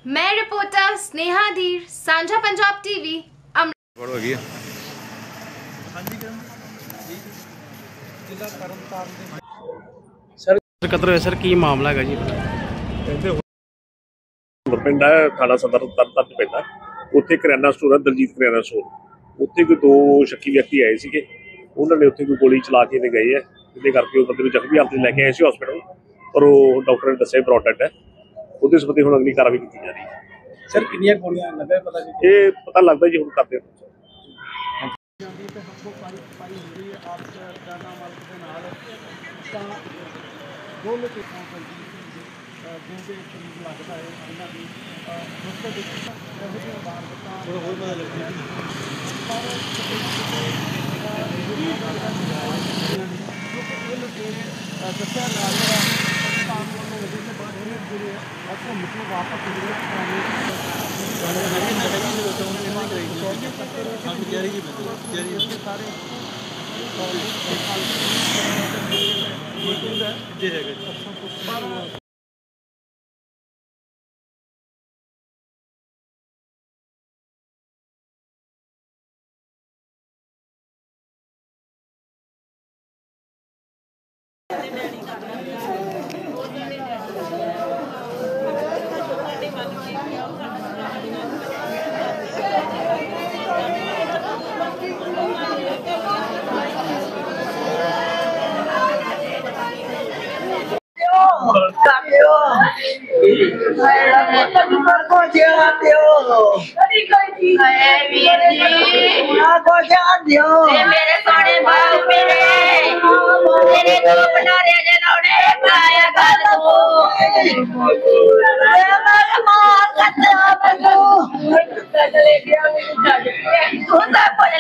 मैं रिपोर्टर स्नेहा धीर, सांझा पंजाब टीवी। सर कतर है सर की मामला है जी? पिंड है थाना सदर तरन पैदा उत्थे करियाना स्टोर है दलजीत करियाना स्टोर। उत्थे कोई दो शक्की व्यक्ति आए थे, उन्होंने उत्थे कोई गोली चला के गए है, जिसके करके बंदे जख्मी हालत लैके आए थे हॉस्पिटल, पर वो डॉक्टर ने दस्सिया ब्रॉड डेड है। उस संबंधी हुण अगली कार्रवाई की जा रही है। सर कितनी गोलियां लगा पता नहीं? ये पता लगता जी हुण करते हैं। मेरे सोने बाल मेरे दो बनारे जलाने पाया गल को मार कतरा बनो ले गया